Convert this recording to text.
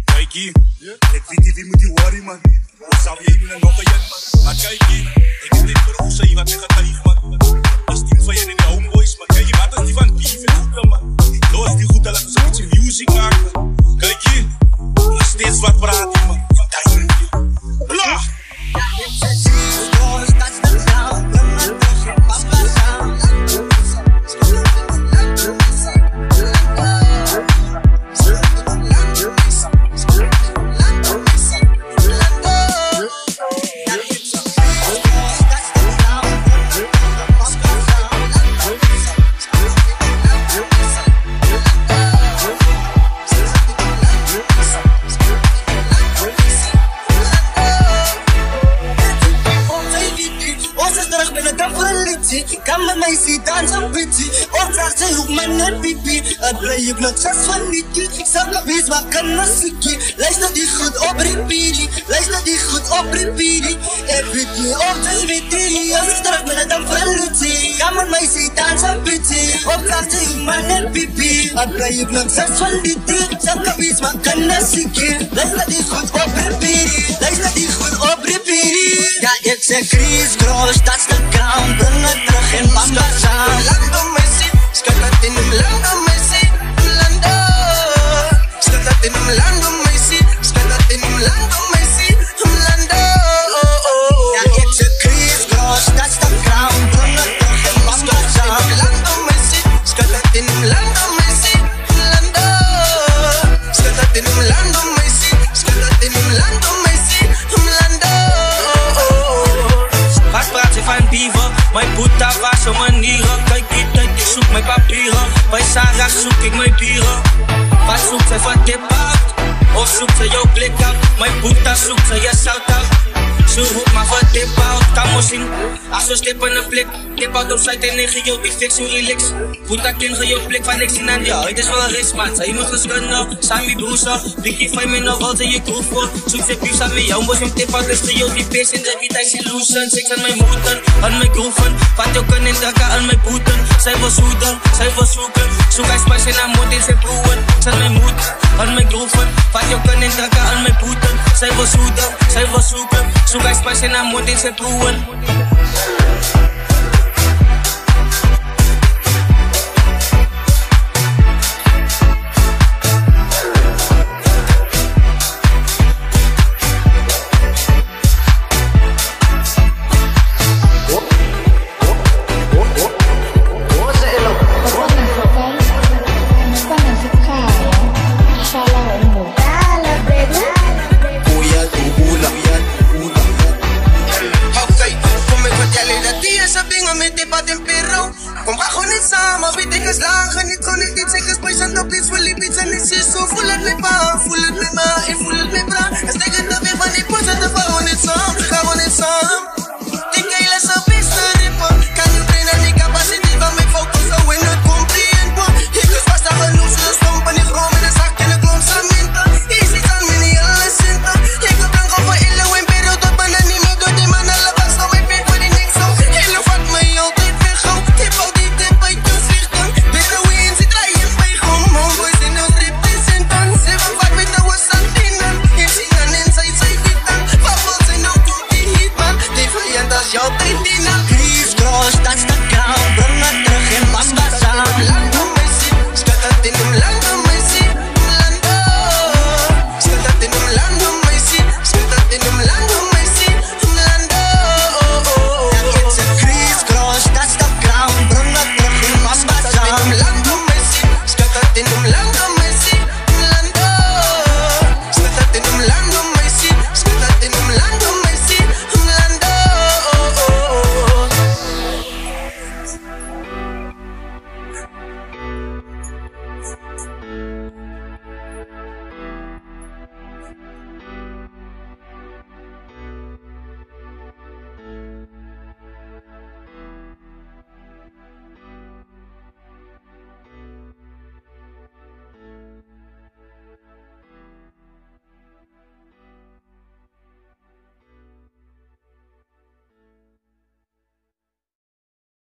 Kijkie, ik weet niet wie moet die worry man. Hoe zou jij doen en nog een jan man. Maar kijkie, ik is dit voor hoe je wat tegen tarief man. Dat is die van je in de homeboys man. Kijk je wat is die van Pief en Hoeken man. Dat is die goed dat laten ze een beetje music maken man. Kijkie, nog steeds wat praat hier man. Van Diamond hier. Blah! Kan met mij zien dansen bitty. Opdracht ze hoek mijn net pipi. Het blij ik nog zes van niet. Zak een beest maar kan een stukje. Luister die goed op repeatie. Luister die goed op repeatie. Everyday op de witty. Als ik terug ben het dan verlutie. Kan met mij zien dansen bitty. Opdracht ze hoek mijn net pipi. Het blij ik nog zes van niet. Zak een beest maar kan een stukje. Luister die goed op repeatie. Luister die goed op repeatie. Ja ik zeg Chris Cross, dat is de crown. Breng het terug in Pampasa. Lando Messi, schat dat in hem Lando Messi. Lando, schat dat in hem Lando Messi. Schat dat in hem Lando Messi. Lando, ja ik zeg Chris Cross, dat is de crown. Breng het terug in Pampasa. Lando Messi, schat dat in hem Lando Messi. Lando, schat dat in hem Lando Messi. Schat dat in hem Lando Messi. Lando. Wat praat je van dieven? Mijn boeta was op manieren. Kijk die tijd, ik zoek mijn papieren. Bij Sarah zoek ik mijn bieren. Wat zoekt zij van dip-out? Of zoekt zij jouw blik af? Mijn boeta zoekt zij je zout af. Zo roep maar van dip-out. Kan we zien, als we stippen een blik. Dip-out op site en negen, yo, ik fix hoe relax. Boeta kinderen, jouw blik van niks in aan jou. Het is wel een risk, man. Zij moet geskunnen, Sammy broeser. Biggie 5 min of altijd je groef voor. Zoek ze pief aan met jou, boos om dip-out. Luister jou, die pace in de vita's illusion. Seks aan mijn moeder, aan mijn groeven. Wat jou kan in dakken, aan mijn boeten. Zij was hoeden, zij was zoeken. Zoek hij spice in haar mond in zijn broeren. Zijn mijn moeder, aan mijn groeven. Wat jou kan in dakken, aan mijn boeten. Zij was hoeden, zij was zoeken. Zoek hij spice in haar mond in zijn broeren. Kom ga gewoon niet samen, weet ik is lang, geniet gewoon niet, zeg eens bij zand op iets, voel die pizza niet zo, voel het met pa, voel het met ma, ik voel het met bra, en steek het weer van die poes, en dan gaan we niet samen, gaan we niet samen. Die hele zo beste rippen, kan je trainen die capaciteit van mijn focus, zo in het compliënt, ik is vast al genoeg, zo stomp en ik rom in een zak en ik klom samenten, hier zit aan me niet alle centen, ik heb lang over ille win, pero tot bijna niet meer door die man, alle was dan mijn pit voor die niks zo, hele vat mij altijd weer gauw, tip al die tip uit de vliegtuig, binnen win, zit hij in bij gewoon, homeboys in ons representant, 7 vaak met de was aan dienen, in zien en in zij dit dan, pappels en nou komt die hit man, die vijand als jou